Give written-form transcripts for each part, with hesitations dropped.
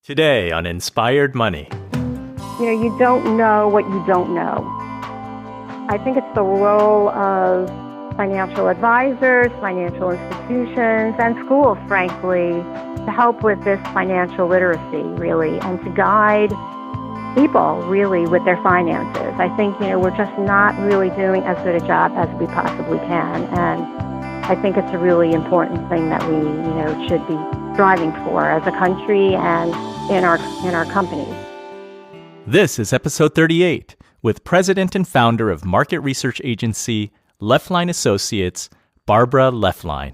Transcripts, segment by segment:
Today on Inspired Money. You don't know what you don't know. I think it's the role of financial advisors, financial institutions, and schools, frankly, to help with this financial literacy, really, and to guide people, really, with their finances. I think, we're just not really doing as good a job as we possibly can, and I think it's a really important thing that we, should be striving for as a country and in our companies. This is episode 38 with president and founder of market research agency Leflein Associates, Barbara Leflein.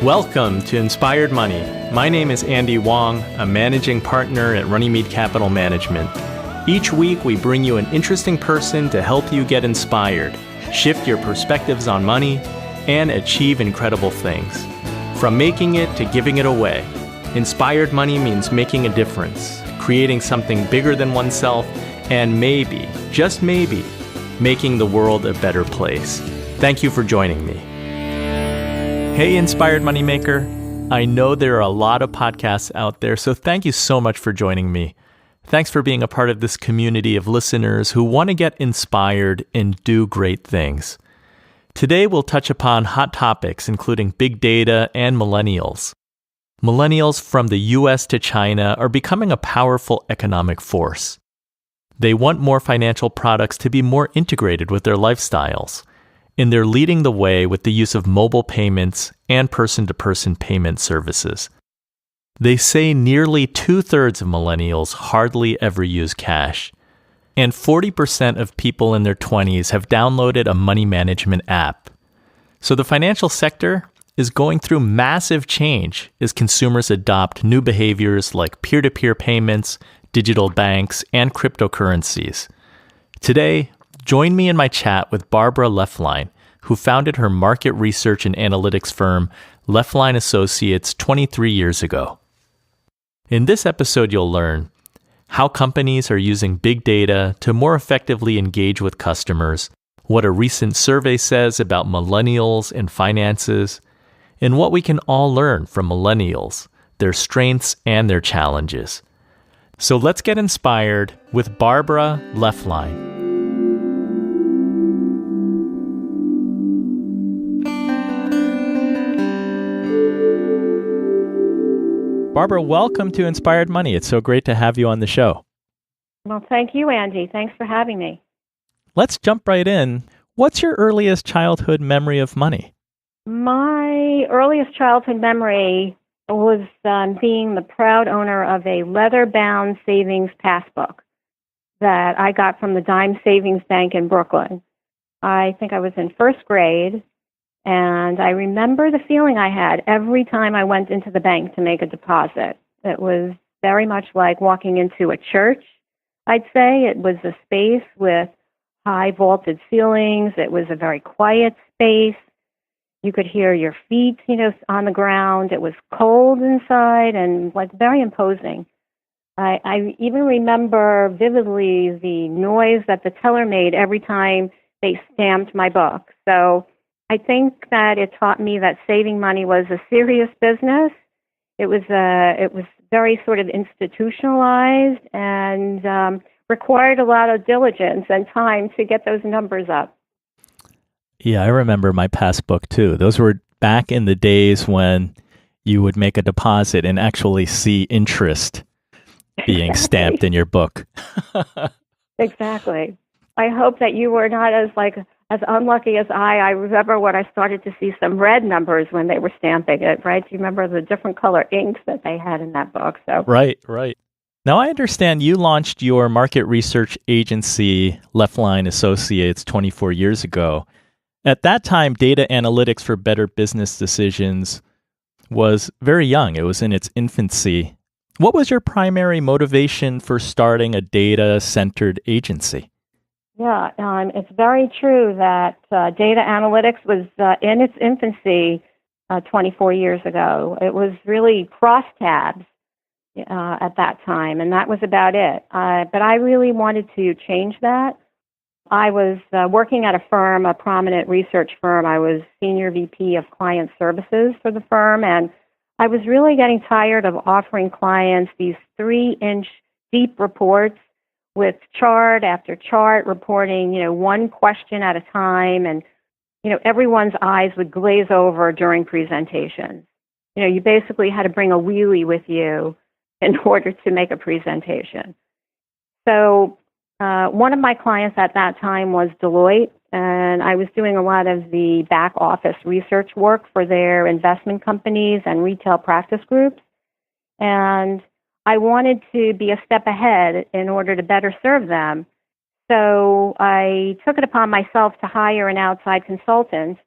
Welcome to Inspired Money. My name is Andy Wong, a managing partner at RUNNYMEDE Capital Management. Each week, we bring you an interesting person to help you get inspired, shift your perspectives on money, and achieve incredible things. From making it to giving it away, Inspired Money means making a difference, creating something bigger than oneself, and maybe, just maybe, making the world a better place. Thank you for joining me. Hey, Inspired Moneymaker. I know there are a lot of podcasts out there, so thank you so much for joining me. Thanks for being a part of this community of listeners who want to get inspired and do great things. Today, we'll touch upon hot topics, including big data and millennials. Millennials from the US to China are becoming a powerful economic force. They want more financial products to be more integrated with their lifestyles, and they're leading the way with the use of mobile payments and person-to-person payment services. They say nearly 2/3 of millennials hardly ever use cash. And 40% of people in their 20s have downloaded a money management app. So the financial sector is going through massive change as consumers adopt new behaviors like peer-to-peer payments, digital banks, and cryptocurrencies. Today, join me in my chat with Barbara Leflein, who founded her market research and analytics firm, Leflein Associates, 23 years ago. In this episode, you'll learn how companies are using big data to more effectively engage with customers, what a recent survey says about millennials and finances, and what we can all learn from millennials, their strengths and their challenges. So let's get inspired with Barbara Leflein. Barbara, welcome to Inspired Money. It's so great to have you on the show. Well, thank you, Andy. Thanks for having me. Let's jump right in. What's your earliest childhood memory of money? My earliest childhood memory was being the proud owner of a leather-bound savings passbook that I got from the Dime Savings Bank in Brooklyn. I think I was in first grade. And I remember the feeling I had every time I went into the bank to make a deposit. It was very much like walking into a church, I'd say. It was a space with high vaulted ceilings. It was a very quiet space. You could hear your feet, on the ground. It was cold inside and very imposing. I even remember vividly the noise that the teller made every time they stamped my book. So I think that it taught me that saving money was a serious business. It was very sort of institutionalized and required a lot of diligence and time to get those numbers up. Yeah, I remember my passbook too. Those were back in the days when you would make a deposit and actually see interest being stamped in your book. Exactly. I hope that you were not as unlucky as I remember when I started to see some red numbers when they were stamping it, right? Do you remember the different color inks that they had in that book? So Right. Now, I understand you launched your market research agency, Leflein Associates, 24 years ago. At that time, data analytics for better business decisions was very young. It was in its infancy. What was your primary motivation for starting a data-centered agency? Yeah, it's very true that data analytics was in its infancy 24 years ago. It was really crosstabs at that time, and that was about it. But I really wanted to change that. I was working at a firm, a prominent research firm. I was senior VP of client services for the firm, and I was really getting tired of offering clients these 3-inch deep reports with chart after chart reporting, one question at a time, and everyone's eyes would glaze over during presentations. You basically had to bring a wheelie with you in order to make a presentation. So one of my clients at that time was Deloitte, and I was doing a lot of the back office research work for their investment companies and retail practice groups. And I wanted to be a step ahead in order to better serve them. So I took it upon myself to hire an outside consultant,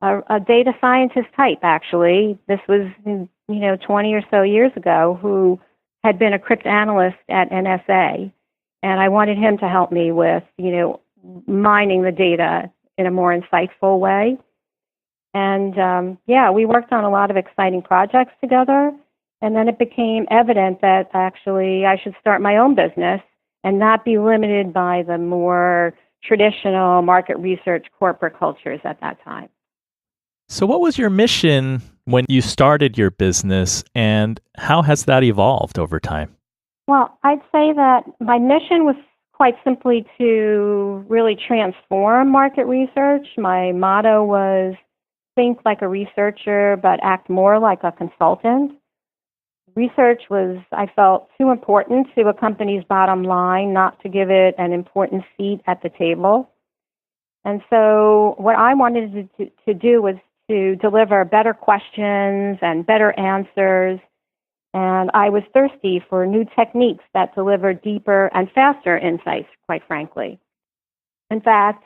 a data scientist type, actually. This was, 20 or so years ago, who had been a cryptanalyst at NSA. And I wanted him to help me with, mining the data in a more insightful way. And, we worked on a lot of exciting projects together. And then it became evident that actually I should start my own business and not be limited by the more traditional market research corporate cultures at that time. So what was your mission when you started your business, and how has that evolved over time? Well, I'd say that my mission was quite simply to really transform market research. My motto was think like a researcher, but act more like a consultant. Research was, I felt, too important to a company's bottom line not to give it an important seat at the table. And so what I wanted to do was to deliver better questions and better answers. And I was thirsty for new techniques that delivered deeper and faster insights, quite frankly. In fact,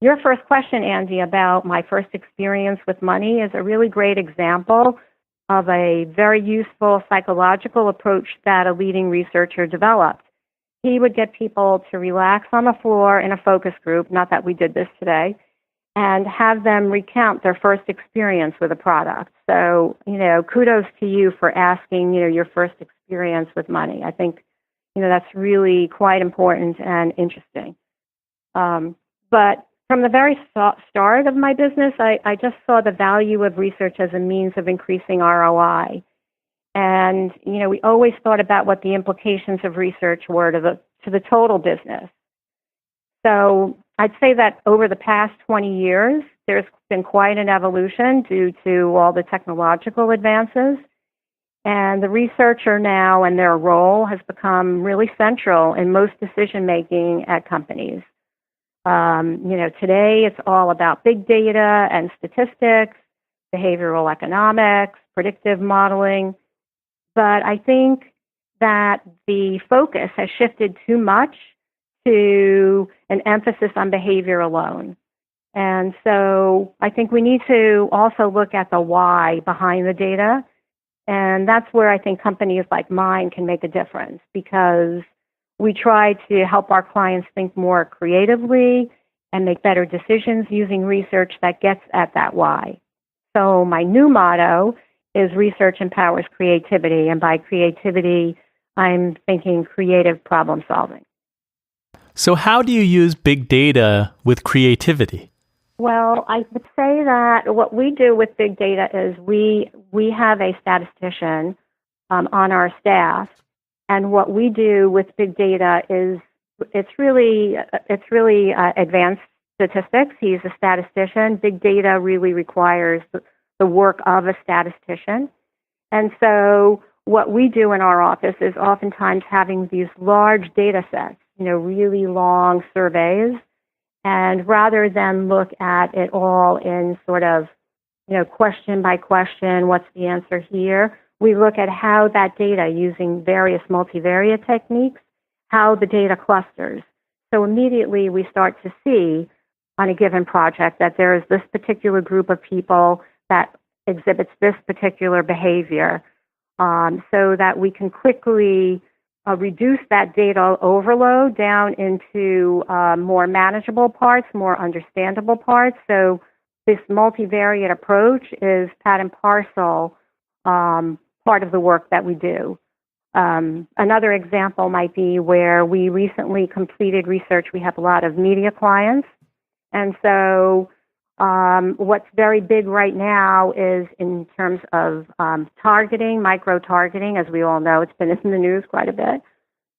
your first question, Andy, about my first experience with money is a really great example of a very useful psychological approach that a leading researcher developed. He would get people to relax on the floor in a focus group, not that we did this today, and have them recount their first experience with a product. So, kudos to you for asking, your first experience with money. I think, that's really quite important and interesting. But from the very start of my business, I just saw the value of research as a means of increasing ROI. And, we always thought about what the implications of research were to the total business. So I'd say that over the past 20 years, there's been quite an evolution due to all the technological advances. And the researcher now and their role has become really central in most decision-making at companies. Today it's all about big data and statistics, behavioral economics, predictive modeling. But I think that the focus has shifted too much to an emphasis on behavior alone. And so I think we need to also look at the why behind the data. And that's where I think companies like mine can make a difference, because we try to help our clients think more creatively and make better decisions using research that gets at that why. So my new motto is research empowers creativity. And by creativity, I'm thinking creative problem solving. So how do you use big data with creativity? Well, I would say that what we do with big data is we have a statistician on our staff, and what we do with big data is it's really advanced statistics. He's a statistician. Big data really requires the work of a statistician, and so what we do in our office is oftentimes having these large data sets, really long surveys. And rather than look at it all in sort of, question by question, what's the answer here, we look at how that data, using various multivariate techniques, how the data clusters. So immediately we start to see on a given project that there is this particular group of people that exhibits this particular behavior, so that we can quickly reduce that data overload down into more manageable parts, more understandable parts. So this multivariate approach is part and parcel part of the work that we do. Another example might be where we recently completed research. We have a lot of media clients. And so what's very big right now is in terms of targeting, micro-targeting. As we all know, it's been in the news quite a bit.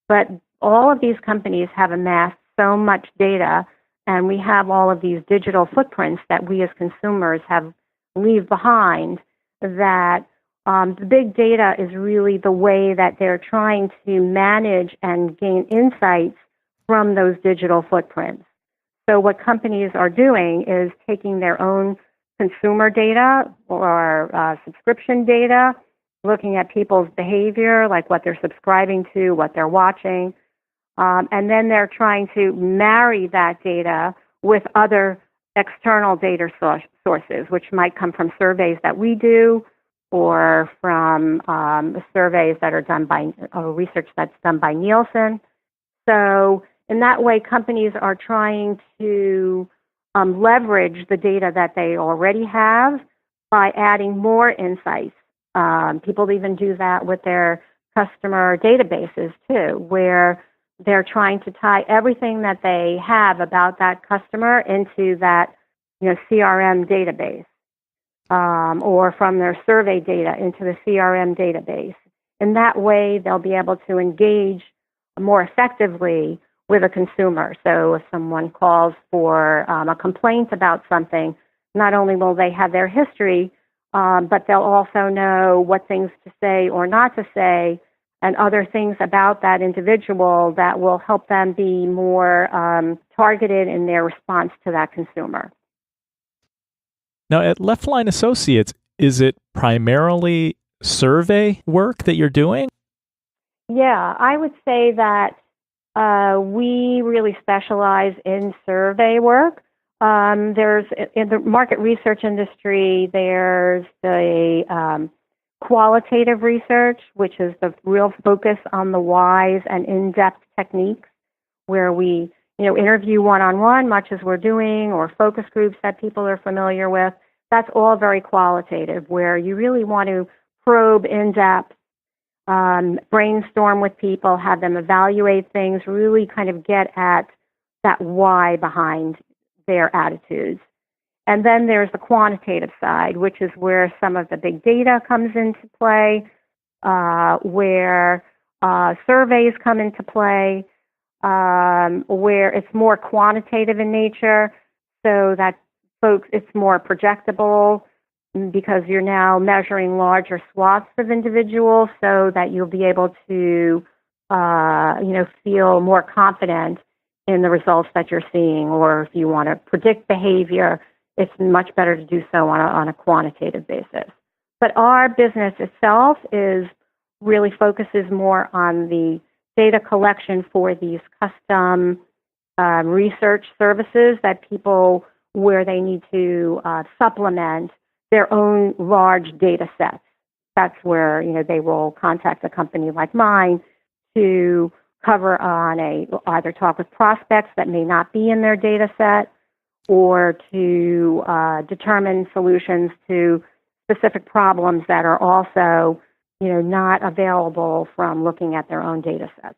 But all of these companies have amassed so much data, and we have all of these digital footprints that we as consumers have leave behind, that the big data is really the way that they're trying to manage and gain insights from those digital footprints. So what companies are doing is taking their own consumer data or subscription data, looking at people's behavior, like what they're subscribing to, what they're watching, and then they're trying to marry that data with other external data sources, which might come from surveys that we do, or from surveys that are done by research that's done by Nielsen. So in that way, companies are trying to leverage the data that they already have by adding more insights. People even do that with their customer databases too, where they're trying to tie everything that they have about that customer into that, CRM database. Or from their survey data into the CRM database. In that way, they'll be able to engage more effectively with a consumer. So if someone calls for a complaint about something, not only will they have their history, but they'll also know what things to say or not to say, and other things about that individual that will help them be more targeted in their response to that consumer. Now, at Leflein Associates, is it primarily survey work that you're doing? Yeah, I would say that we really specialize in survey work. There's in the market research industry, there's the qualitative research, which is the real focus on the whys and in-depth techniques, where we interview one-on-one, much as we're doing, or focus groups that people are familiar with. That's all very qualitative, where you really want to probe in-depth, brainstorm with people, have them evaluate things, really kind of get at that why behind their attitudes. And then there's the quantitative side, which is where some of the big data comes into play, where surveys come into play, where it's more quantitative in nature, so that folks, it's more projectable because you're now measuring larger swaths of individuals, so that you'll be able to, feel more confident in the results that you're seeing. Or if you want to predict behavior, it's much better to do so on a quantitative basis. But our business itself really focuses more on the data collection for these custom research services that people, where they need to supplement their own large data sets. That's where they will contact a company like mine to cover on either talk with prospects that may not be in their data set, or to determine solutions to specific problems that are also not available from looking at their own data sets.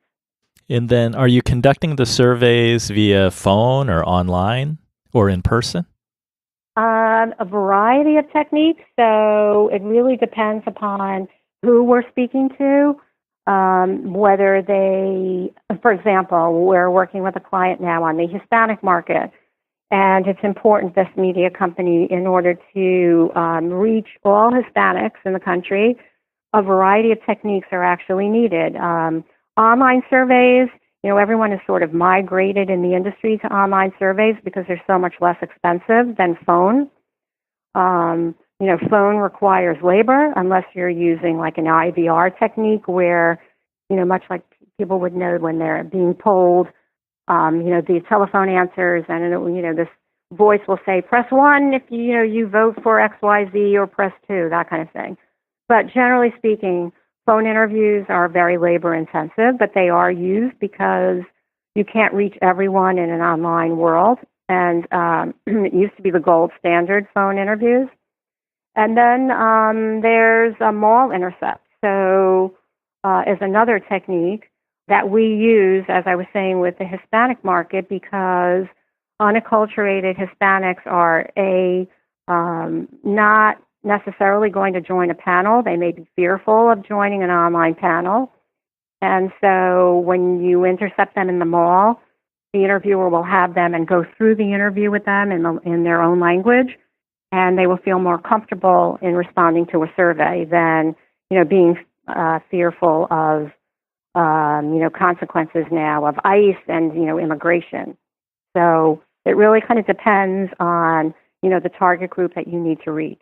And then are you conducting the surveys via phone or online or in person? A variety of techniques. So it really depends upon who we're speaking to, whether they, for example, we're working with a client now on the Hispanic market, and it's important, this media company, in order to reach all Hispanics in the country, a variety of techniques are actually needed. Online surveys, everyone has sort of migrated in the industry to online surveys because they're so much less expensive than phone. Phone requires labor unless you're using like an IVR technique where, much like people would know when they're being polled, the telephone answers and, this voice will say, press 1 if you vote for XYZ, or press 2, that kind of thing. But generally speaking, phone interviews are very labor intensive, but they are used because you can't reach everyone in an online world. And it used to be the gold standard, phone interviews. And then there's a mall intercept. So is another technique that we use, as I was saying, with the Hispanic market, because unacculturated Hispanics are not necessarily going to join a panel. They may be fearful of joining an online panel. And so when you intercept them in the mall, the interviewer will have them and go through the interview with them in their own language, and they will feel more comfortable in responding to a survey than, being fearful of, consequences now of ICE and, immigration. So it really kind of depends on, the target group that you need to reach.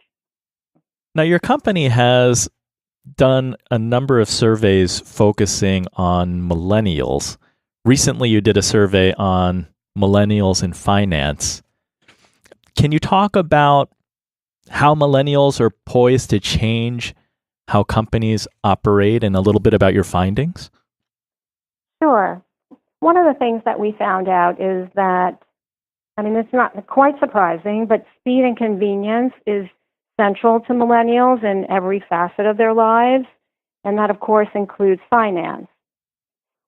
Now, your company has done a number of surveys focusing on millennials. Recently, you did a survey on millennials and finance. Can you talk about how millennials are poised to change how companies operate and a little bit about your findings? Sure. One of the things that we found out is that, it's not quite surprising, but speed and convenience is central to millennials in every facet of their lives, and that, of course, includes finance.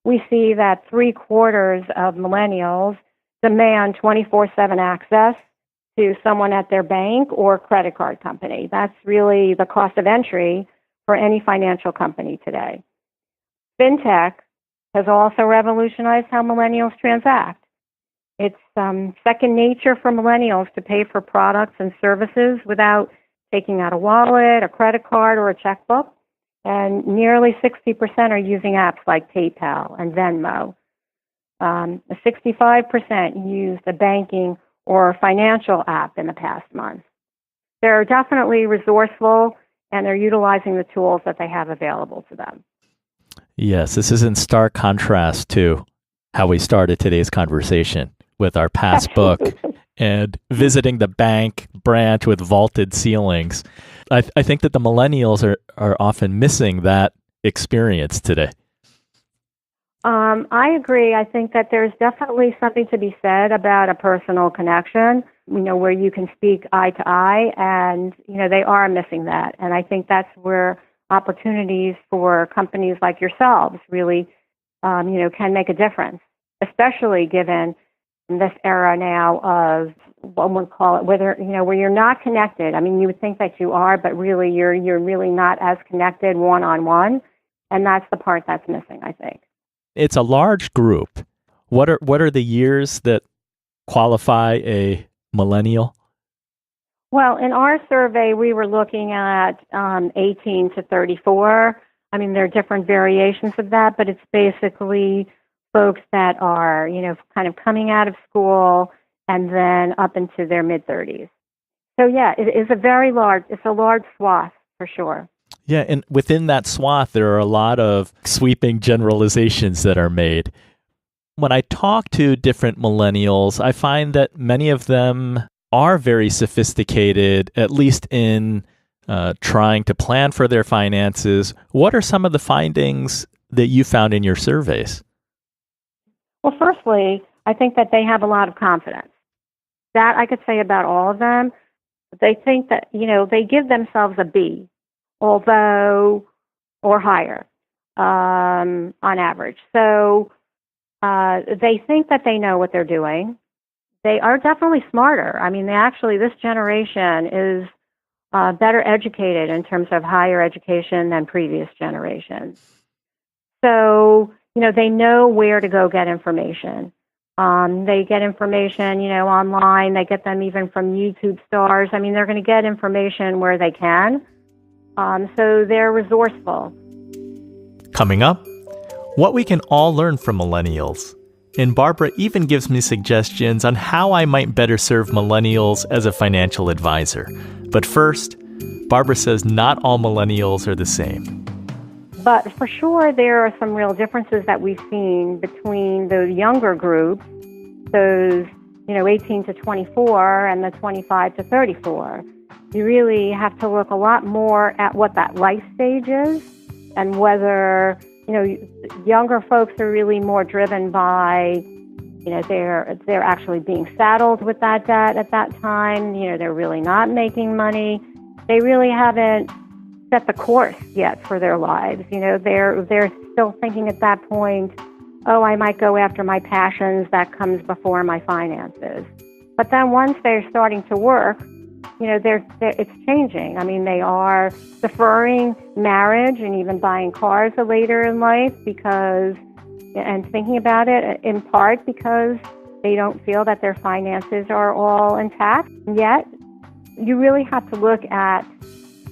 We see that 3/4 of millennials demand 24/7 access to someone at their bank or credit card company. That's really the cost of entry for any financial company today. Fintech has also revolutionized how millennials transact. It's second nature for millennials to pay for products and services without taking out a wallet, a credit card, or a checkbook. And nearly 60% are using apps like PayPal and Venmo. 65% used a banking or financial app in the past month. They're definitely resourceful, and they're utilizing the tools that they have available to them. Yes, this is in stark contrast to how we started today's conversation with our passbook and visiting the bank branch with vaulted ceilings. I think that the millennials are often missing that experience today. I agree. I think that there's definitely something to be said about a personal connection, where you can speak eye to eye, and, they are missing that. And I think that's where opportunities for companies like yourselves really, can make a difference, especially given this era now of what we call it, where you're not connected. You would think that you are, but really you're really not as connected one-on-one, and that's the part that's missing, I think. It's a large group. What are the years that qualify a millennial? Well, in our survey, we were looking at 18 to 34. There are different variations of that, but it's basically folks that are, kind of coming out of school and then up into their mid-30s. So, yeah, it's a large swath for sure. Yeah, and within that swath, there are a lot of sweeping generalizations that are made. When I talk to different millennials, I find that many of them are very sophisticated, at least in trying to plan for their finances. What are some of the findings that you found in your surveys? Well, firstly, I think that they have a lot of confidence. That I could say about all of them. They think that, they give themselves a B, or higher, on average. So they think that they know what they're doing. They are definitely smarter. This generation is better educated in terms of higher education than previous generations. So, they know where to go get information. They get information, online. They get them even from YouTube stars. They're going to get information where they can. So they're resourceful. Coming up, what we can all learn from millennials. And Barbara even gives me suggestions on how I might better serve millennials as a financial advisor. But first, Barbara says not all millennials are the same. But for sure, there are some real differences that we've seen between the younger groups, those, 18 to 24 and the 25 to 34. You really have to look a lot more at what that life stage is and whether, younger folks are really more driven by, they're actually being saddled with that debt at that time. They're really not making money. They really haven't set the course yet for their lives. They're still thinking at that point, oh, I might go after my passions. That comes before my finances. But then once they're starting to work, it's changing. I mean, they are deferring marriage and even buying cars later in life and thinking about it in part because they don't feel that their finances are all intact. And yet, you really have to look at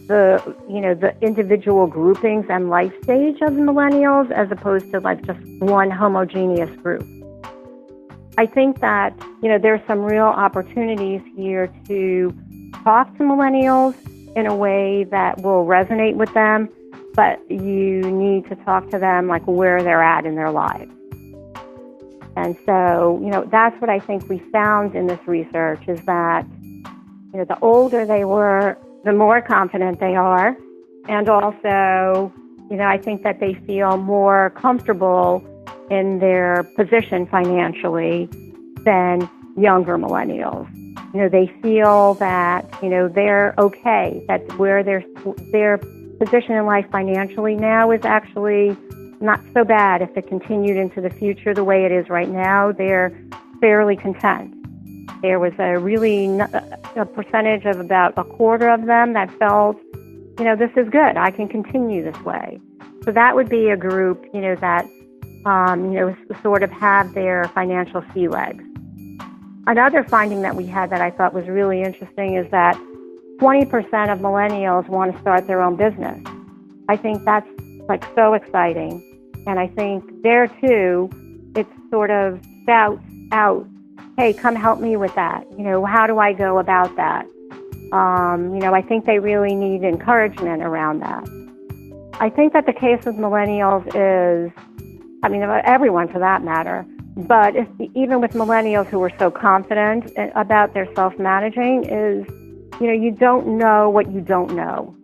the individual groupings and life stage of millennials as opposed to like just one homogeneous group. I think that, there's some real opportunities here to talk to millennials in a way that will resonate with them, but you need to talk to them like where they're at in their lives. And so, that's what I think we found in this research is that, the older they were, the more confident they are. And also, I think that they feel more comfortable in their position financially than younger millennials. They feel that, they're okay, that where their position in life financially now is actually not so bad. If it continued into the future the way it is right now, they're fairly content. There was a percentage of about a quarter of them that felt, this is good. I can continue this way. So that would be a group, that, sort of have their financial sea legs. Another finding that we had that I thought was really interesting is that 20% of millennials want to start their own business. I think that's like so exciting. And I think there too, it sort of spouts out, hey, come help me with that. How do I go about that? I think they really need encouragement around that. I think that the case with millennials is, everyone for that matter, but even with millennials who are so confident about their self-managing is, you don't know what you don't know.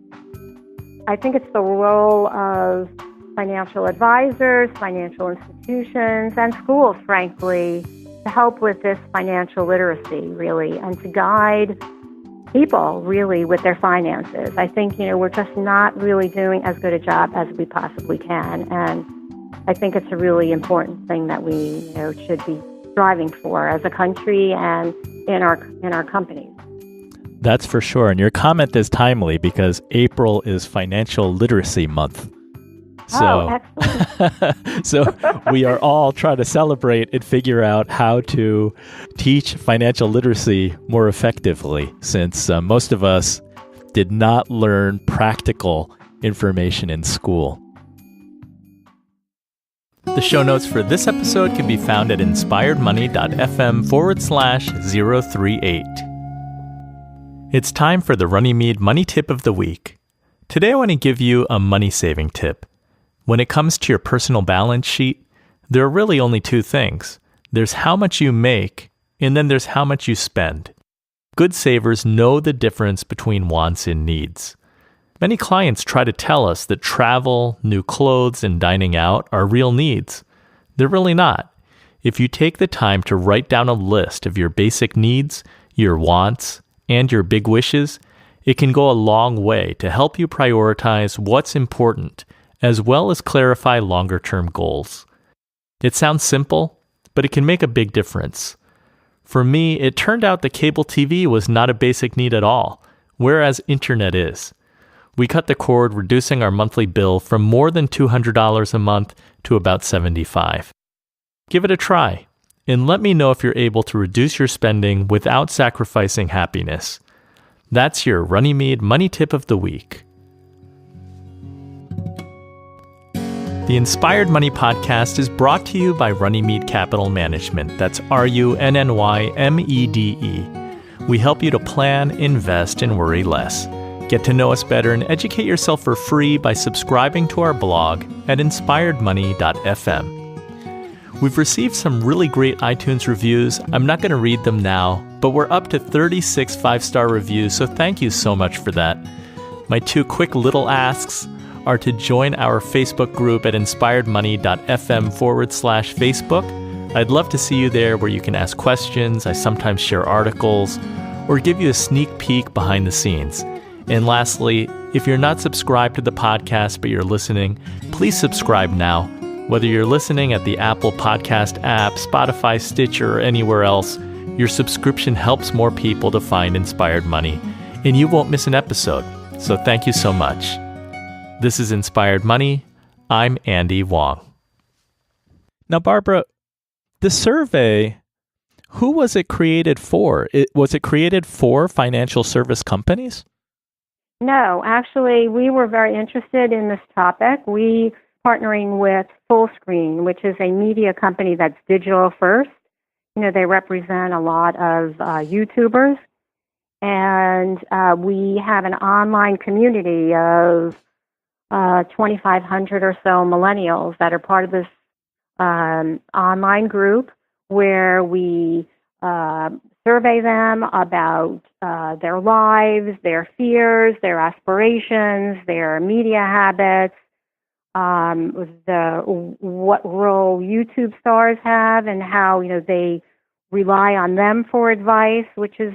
I think it's the role of financial advisors, financial institutions, and schools, frankly, to help with this financial literacy, really, and to guide people, really, with their finances. I think, we're just not really doing as good a job as we possibly can, and I think it's a really important thing that we, should be striving for as a country and in our companies. That's for sure. And your comment is timely because April is Financial Literacy Month. Excellent. So we are all trying to celebrate and figure out how to teach financial literacy more effectively, since most of us did not learn practical information in school. The show notes for this episode can be found at inspiredmoney.fm/038. It's time for the Runnymede Money Tip of the Week. Today I want to give you a money saving tip. When it comes to your personal balance sheet, there are really only two things. There's how much you make, and then there's how much you spend. Good savers know the difference between wants and needs. Many clients try to tell us that travel, new clothes, and dining out are real needs. They're really not. If you take the time to write down a list of your basic needs, your wants, and your big wishes, it can go a long way to help you prioritize what's important, as well as clarify longer-term goals. It sounds simple, but it can make a big difference. For me, it turned out that cable TV was not a basic need at all, whereas internet is. We cut the cord, reducing our monthly bill from more than $200 a month to about $75. Give it a try, and let me know if you're able to reduce your spending without sacrificing happiness. That's your Runnymede Money Tip of the Week. The Inspired Money Podcast is brought to you by Runnymede Capital Management. That's RUNNYMEDE. We help you to plan, invest, and worry less. Get to know us better and educate yourself for free by subscribing to our blog at inspiredmoney.fm. We've received some really great iTunes reviews. I'm not going to read them now, but we're up to 36 five-star reviews, so thank you so much for that. My two quick little asks are to join our Facebook group at inspiredmoney.fm/Facebook. I'd love to see you there where you can ask questions. I sometimes share articles or give you a sneak peek behind the scenes. And lastly, if you're not subscribed to the podcast but you're listening, please subscribe now. Whether you're listening at the Apple Podcast app, Spotify, Stitcher, or anywhere else, your subscription helps more people to find Inspired Money, and you won't miss an episode. So thank you so much. This is Inspired Money. I'm Andy Wong. Now, Barbara, the survey, who was it created for? Was it created for financial service companies? No, actually, we were very interested in this topic. We partnering with Fullscreen, which is a media company that's digital first. You know, they represent a lot of YouTubers, and we have an online community of 2,500 or so millennials that are part of this online group where we survey them about their lives, their fears, their aspirations, their media habits, what role YouTube stars have, and how they rely on them for advice, which is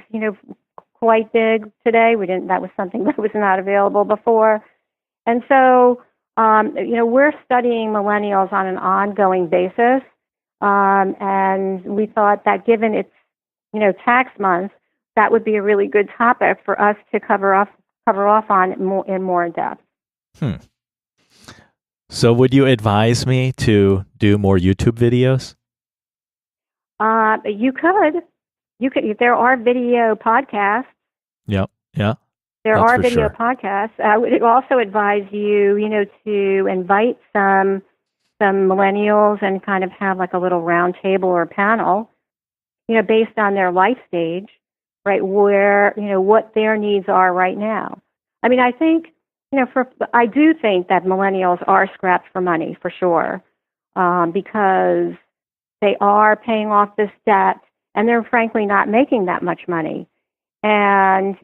quite big today. That was something that was not available before, and so we're studying millennials on an ongoing basis, and we thought that given it's tax month, that would be a really good topic for us to cover off on in more depth. So would you advise me to do more YouTube videos? You could. There are video podcasts. Yep. Yeah. There are video podcasts. I would also advise you, to invite some millennials and kind of have like a little round table or panel, based on their life stage, right, where, what their needs are right now. I mean, I think, I do think that millennials are strapped for money, for sure, because they are paying off this debt, and they're frankly not making that much money. And,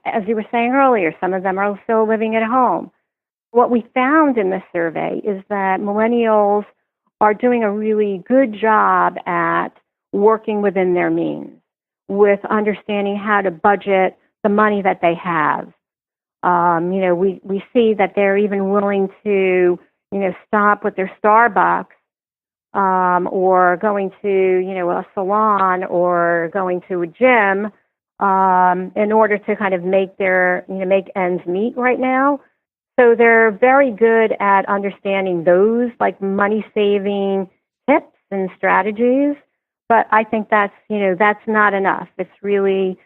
as you were saying earlier, some of them are still living at home. What we found in this survey is that millennials are doing a really good job at working within their means, with understanding how to budget the money that they have. We see that they're even willing to, stop with their Starbucks, or going to, a salon or going to a gym, in order to kind of make make ends meet right now. So they're very good at understanding those like money saving tips and strategies. But I think that's not enough. It's really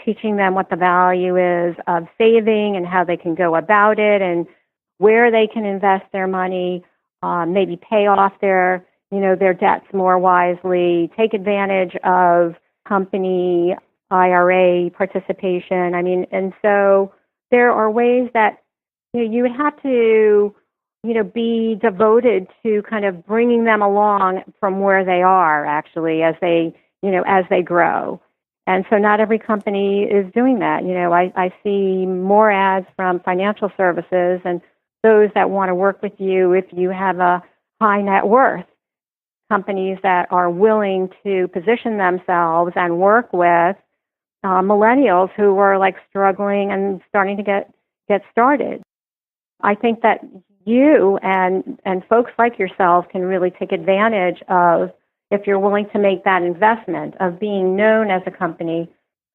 teaching them what the value is of saving and how they can go about it and where they can invest their money, maybe pay off their debts more wisely, take advantage of company IRA participation. I mean, and so there are ways that you would have to be devoted to kind of bringing them along from where they are actually as they grow. And so not every company is doing that. I see more ads from financial services and those that want to work with you if you have a high net worth. Companies that are willing to position themselves and work with millennials who are like struggling and starting to get started. I think that you and folks like yourself can really take advantage of, if you're willing to make that investment, of being known as a company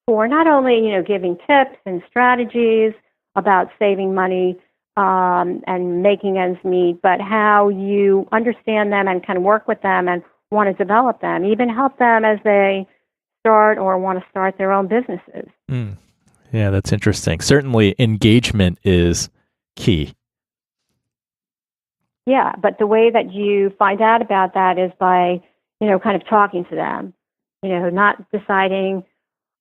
for not only giving tips and strategies about saving money and making ends meet, but how you understand them and can work with them and want to develop them, even help them as they start or want to start their own businesses. Yeah, that's interesting. Certainly engagement is key. Yeah, but the way that you find out about that is by, kind of talking to them, not deciding,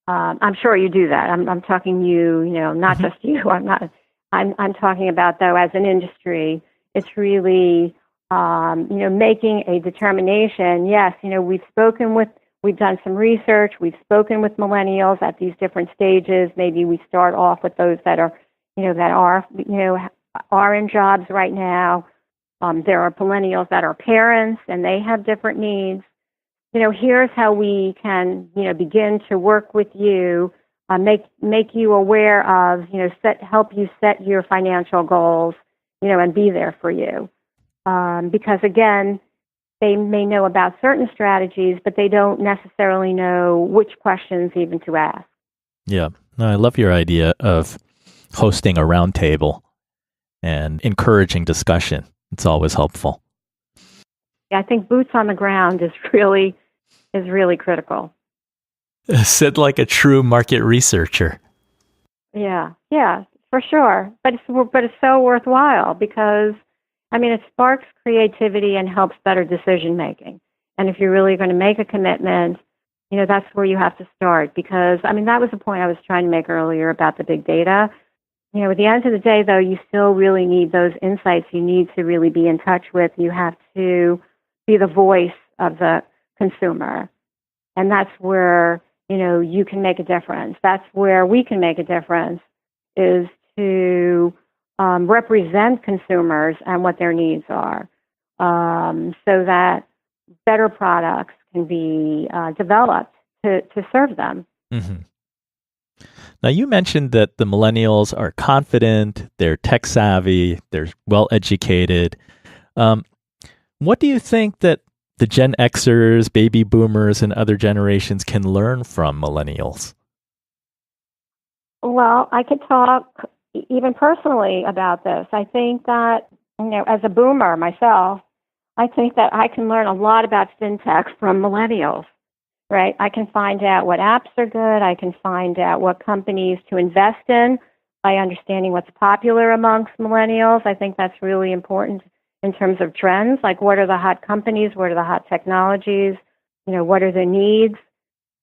I'm sure you do that. I'm talking you, not just you. I'm talking about, though, as an industry, it's really, making a determination. Yes, we've done some research. We've spoken with millennials at these different stages. Maybe we start off with those that are in jobs right now. There are millennials that are parents and they have different needs. Here's how we can, begin to work with you make you aware of, help you set your financial goals, and be there for you. Because again, they may know about certain strategies, but they don't necessarily know which questions even to ask. Yeah. No, I love your idea of hosting a roundtable and encouraging discussion. It's always helpful. I think boots on the ground is really critical. Said like a true market researcher. Yeah, for sure. But it's so worthwhile because, it sparks creativity and helps better decision making. And if you're really going to make a commitment, that's where you have to start. Because, that was the point I was trying to make earlier about the big data. At the end of the day, though, you still really need those insights. You need to really be in touch with. You have to be the voice of the consumer. And that's where, you can make a difference. That's where we can make a difference, is to represent consumers and what their needs are, so that better products can be developed to serve them. Mm-hmm. Now, you mentioned that the millennials are confident, they're tech savvy, they're well educated. What do you think that the Gen Xers, baby boomers, and other generations can learn from millennials? Well, I could talk even personally about this. I think that, as a boomer myself, I think that I can learn a lot about fintech from millennials, right? I can find out what apps are good. I can find out what companies to invest in by understanding what's popular amongst millennials. I think that's really important in terms of trends, like what are the hot companies, what are the hot technologies, what are the needs,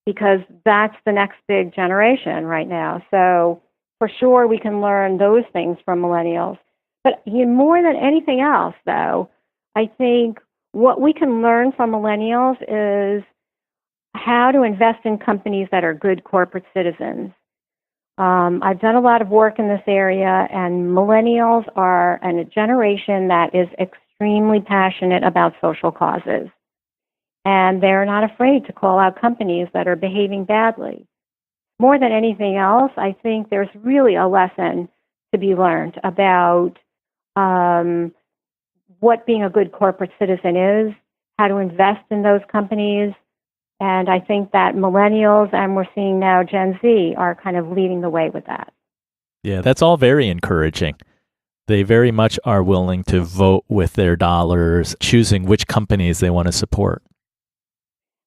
because that's the next big generation right now. So for sure we can learn those things from millennials. But more than anything else, though, I think what we can learn from millennials is how to invest in companies that are good corporate citizens. I've done a lot of work in this area, and millennials are a generation that is extremely passionate about social causes. And they're not afraid to call out companies that are behaving badly. More than anything else, I think there's really a lesson to be learned about what being a good corporate citizen is, how to invest in those companies. And I think that millennials, and we're seeing now Gen Z, are kind of leading the way with that. Yeah, that's all very encouraging. They very much are willing to vote with their dollars, choosing which companies they want to support.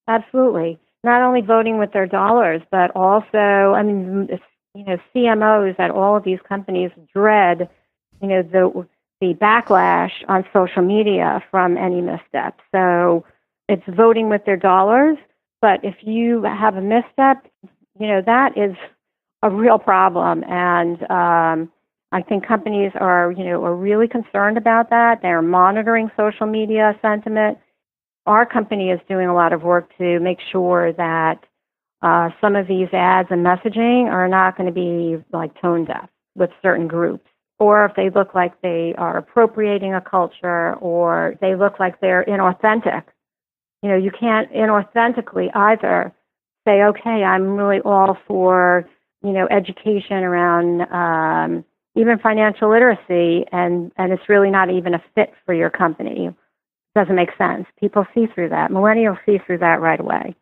Absolutely. Not only voting with their dollars, but also, CMOs at all of these companies dread, the backlash on social media from any misstep. So it's voting with their dollars. But if you have a misstep, that is a real problem. And I think companies are really concerned about that. They're monitoring social media sentiment. Our company is doing a lot of work to make sure that some of these ads and messaging are not going to be like tone deaf with certain groups, or if they look like they are appropriating a culture, or they look like they're inauthentic. You can't inauthentically either say, okay, I'm really all for, education around even financial literacy, and it's really not even a fit for your company. It doesn't make sense. People see through that. Millennials see through that right away.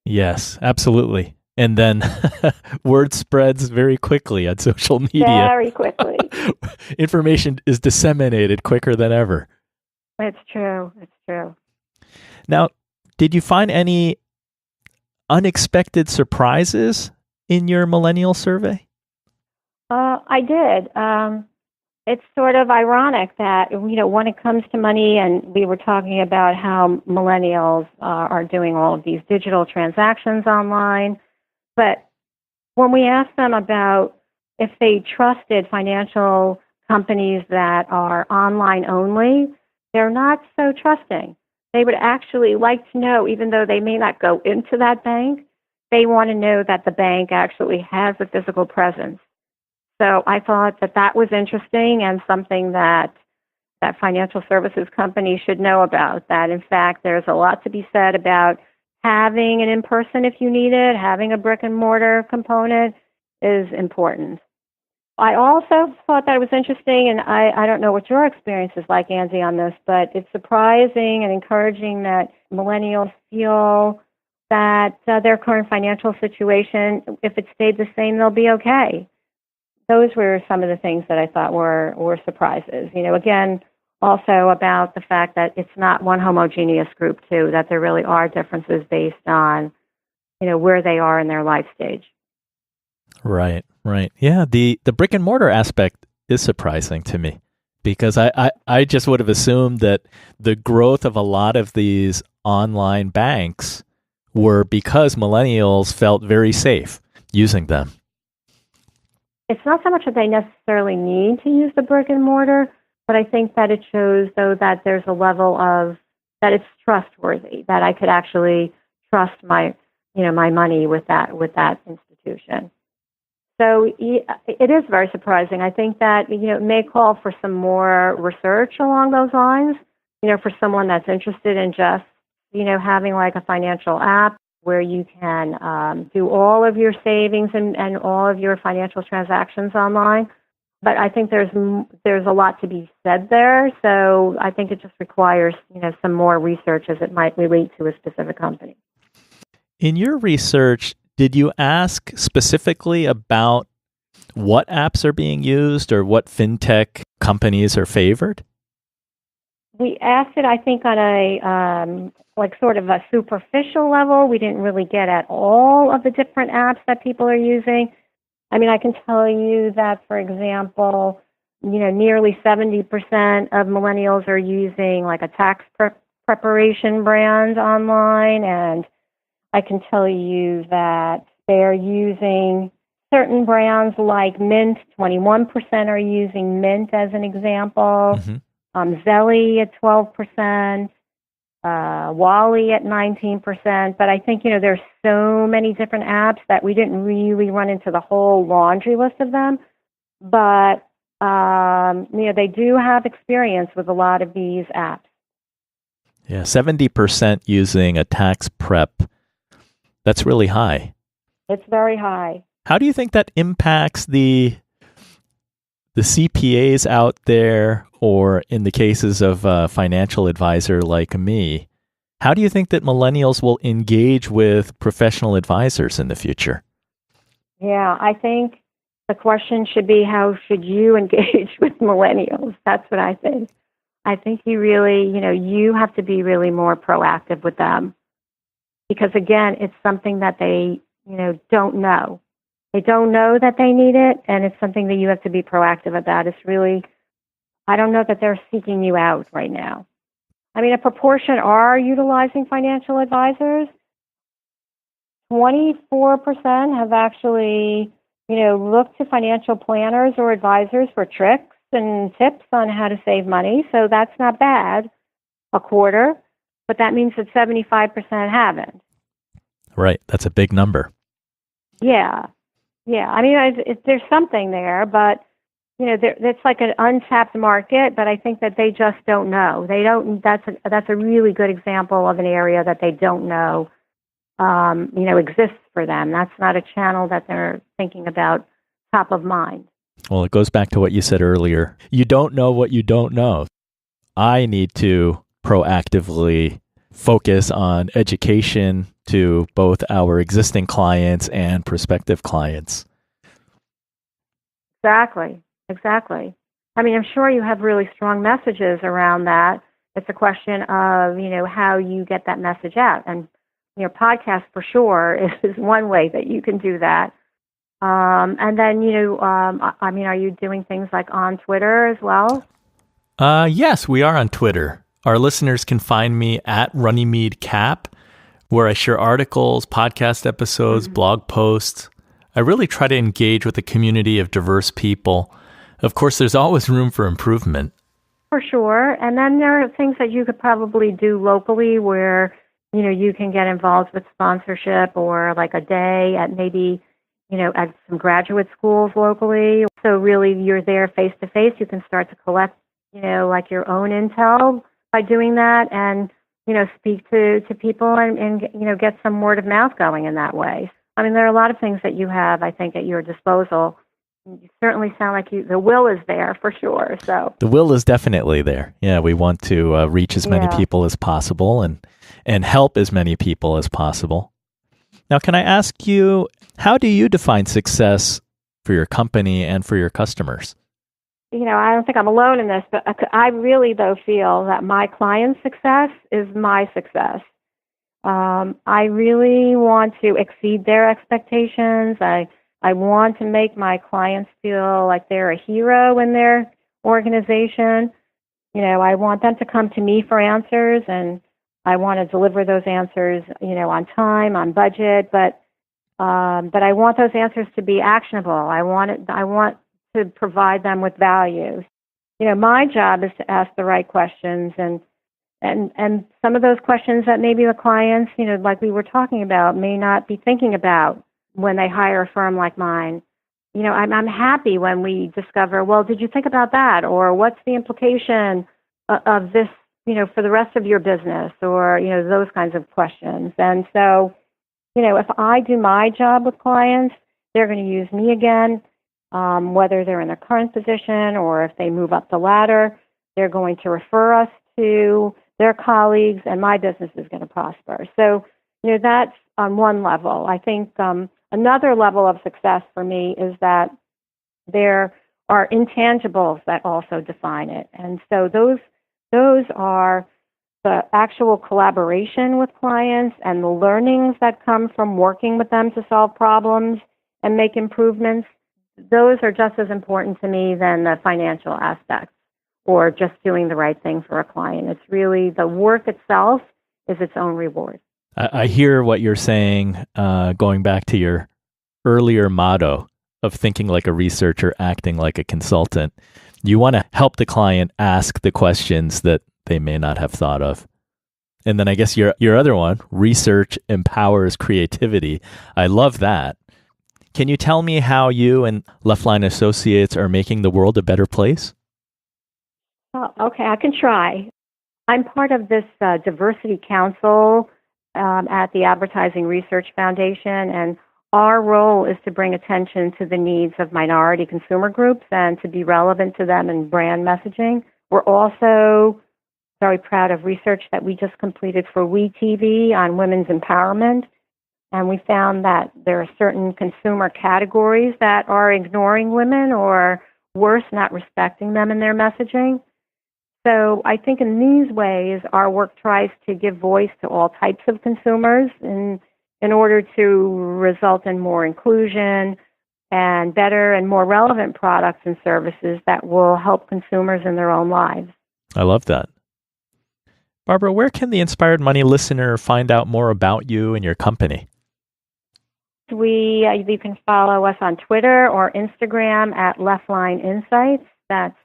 Yes, absolutely. And then word spreads very quickly on social media. Very quickly. Information is disseminated quicker than ever. It's true. It's true. Now, did you find any unexpected surprises in your millennial survey? I did. It's sort of ironic that, when it comes to money, and we were talking about how millennials are doing all of these digital transactions online, but when we asked them about if they trusted financial companies that are online only, they're not so trusting. They would actually like to know, even though they may not go into that bank, they want to know that the bank actually has a physical presence. So I thought that was interesting, and something that financial services companies should know about, that in fact there's a lot to be said about having an in-person if you need it, having a brick and mortar component is important. I also thought that it was interesting, and I don't know what your experience is like, Angie, on this, but it's surprising and encouraging that millennials feel that their current financial situation, if it stayed the same, they'll be okay. Those were some of the things that I thought were surprises. Again, also about the fact that it's not one homogeneous group, too, that there really are differences based on, where they are in their life stage. Right. Yeah, the brick and mortar aspect is surprising to me because I just would have assumed that the growth of a lot of these online banks were because millennials felt very safe using them. It's not so much that they necessarily need to use the brick and mortar, but I think that it shows, though, that there's a level of that it's trustworthy, that I could actually trust my money with that institution. So it is very surprising. I think that, it may call for some more research along those lines, for someone that's interested in just, having like a financial app where you can do all of your savings and all of your financial transactions online. But I think there's a lot to be said there. So I think it just requires, some more research as it might relate to a specific company. In your research, did you ask specifically about what apps are being used or what fintech companies are favored? We asked it, I think, on a sort of a superficial level. We didn't really get at all of the different apps that people are using. I mean, I can tell you that, for example, nearly 70% of millennials are using like a tax preparation brand online, and I can tell you that they're using certain brands like Mint. 21% are using Mint as an example. Mm-hmm. Zelly at 12%, Wally at 19%. But I think, there's so many different apps that we didn't really run into the whole laundry list of them. But, they do have experience with a lot of these apps. Yeah, 70% using a tax prep. That's really high. It's very high. How do you think that impacts the CPAs out there, or in the cases of a financial advisor like me? How do you think that millennials will engage with professional advisors in the future? Yeah, I think the question should be, how should you engage with millennials? That's what I think. I think you really, you have to be really more proactive with them. Because again, it's something that they, don't know. They don't know that they need it, and it's something that you have to be proactive about. It's really, I don't know that they're seeking you out right now. I mean, a proportion are utilizing financial advisors. 24% have actually, looked to financial planners or advisors for tricks and tips on how to save money. So that's not bad, a quarter, but that means that 75% haven't. Right. That's a big number. Yeah. I mean, there's something there, but, it's like an untapped market, but I think that they just don't know. They don't, that's a really good example of an area that they don't know, exists for them. That's not a channel that they're thinking about top of mind. Well, it goes back to what you said earlier. You don't know what you don't know. I need to proactively focus on education to both our existing clients and prospective clients. Exactly. I mean, I'm sure you have really strong messages around that. It's a question of, how you get that message out. And, podcast for sure is one way that you can do that. And then, are you doing things like on Twitter as well? Yes, we are on Twitter. Our listeners can find me at RUNNYMEDE, where I share articles, podcast episodes, blog posts. I really try to engage with a community of diverse people. Of course, there's always room for improvement. For sure. And then there are things that you could probably do locally where, you can get involved with sponsorship or like a day at maybe, at some graduate schools locally. So really you're there face to face. You can start to collect, like your own intel by doing that. And speak to people and get some word of mouth going in that way. I mean, there are a lot of things that you have, I think, at your disposal. You certainly sound like the will is there for sure. So the will is definitely there. Yeah, we want to reach as many people as possible and help as many people as possible. Now, can I ask you, how do you define success for your company and for your customers? I don't think I'm alone in this, but I really, though, feel that my client's success is my success. I really want to exceed their expectations. I want to make my clients feel like they're a hero in their organization. I want them to come to me for answers, and I want to deliver those answers, on time, on budget. But I want those answers to be actionable. I want to provide them with value. My job is to ask the right questions, and some of those questions that maybe the clients, like we were talking about, may not be thinking about when they hire a firm like mine. I'm happy when we discover, well, did you think about that? Or what's the implication of this, for the rest of your business? Or, those kinds of questions. And so, if I do my job with clients, they're going to use me again, whether they're in their current position or if they move up the ladder, they're going to refer us to their colleagues, and my business is going to prosper. So, that's on one level. I think another level of success for me is that there are intangibles that also define it. And so those are the actual collaboration with clients and the learnings that come from working with them to solve problems and make improvements. Those are just as important to me than the financial aspects or just doing the right thing for a client. It's really the work itself is its own reward. I hear what you're saying, going back to your earlier motto of thinking like a researcher, acting like a consultant. You want to help the client ask the questions that they may not have thought of. And then I guess your other one, research empowers creativity. I love that. Can you tell me how you and Leflein Associates are making the world a better place? Oh, okay, I can try. I'm part of this diversity council at the Advertising Research Foundation, and our role is to bring attention to the needs of minority consumer groups and to be relevant to them in brand messaging. We're also very proud of research that we just completed for WeTV on women's empowerment, and we found that there are certain consumer categories that are ignoring women or worse, not respecting them in their messaging. So I think in these ways, our work tries to give voice to all types of consumers in order to result in more inclusion and better and more relevant products and services that will help consumers in their own lives. I love that. Barbara, where can the Inspired Money listener find out more about you and your company? You can follow us on Twitter or Instagram at Leflein Insights. That's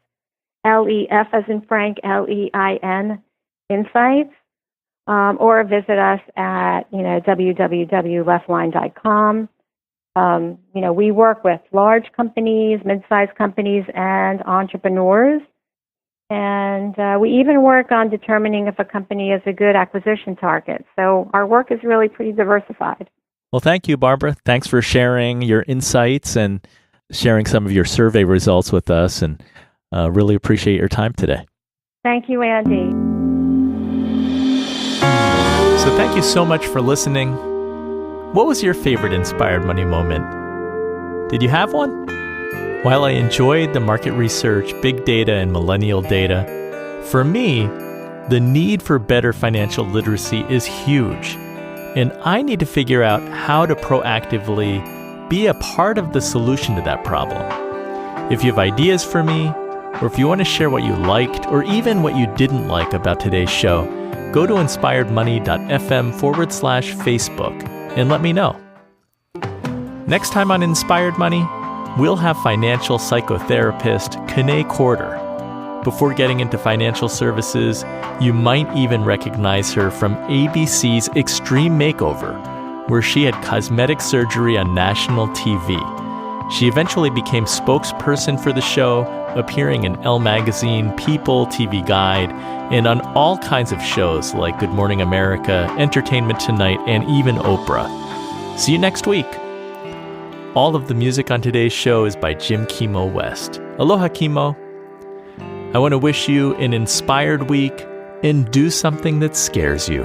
LEF as in Frank, LEIN Insights, or visit us at www.leflein.com. We work with large companies, mid-sized companies, and entrepreneurs, and we even work on determining if a company is a good acquisition target. So our work is really pretty diversified. Well, thank you, Barbara. Thanks for sharing your insights and sharing some of your survey results with us, and really appreciate your time today. Thank you, Andy. So thank you so much for listening. What was your favorite Inspired Money moment? Did you have one? While I enjoyed the market research, big data, and millennial data, for me, the need for better financial literacy is huge. And I need to figure out how to proactively be a part of the solution to that problem. If you have ideas for me, or if you want to share what you liked or even what you didn't like about today's show, go to inspiredmoney.fm/Facebook and let me know. Next time on Inspired Money, we'll have financial psychotherapist Kane Corder. Before getting into financial services, you might even recognize her from ABC's Extreme Makeover, where she had cosmetic surgery on national TV. She eventually became spokesperson for the show, appearing in Elle Magazine, People, TV Guide, and on all kinds of shows like Good Morning America, Entertainment Tonight, and even Oprah. See you next week. All of the music on today's show is by Jim Kimo West. Aloha, Kimo. I want to wish you an inspired week and do something that scares you.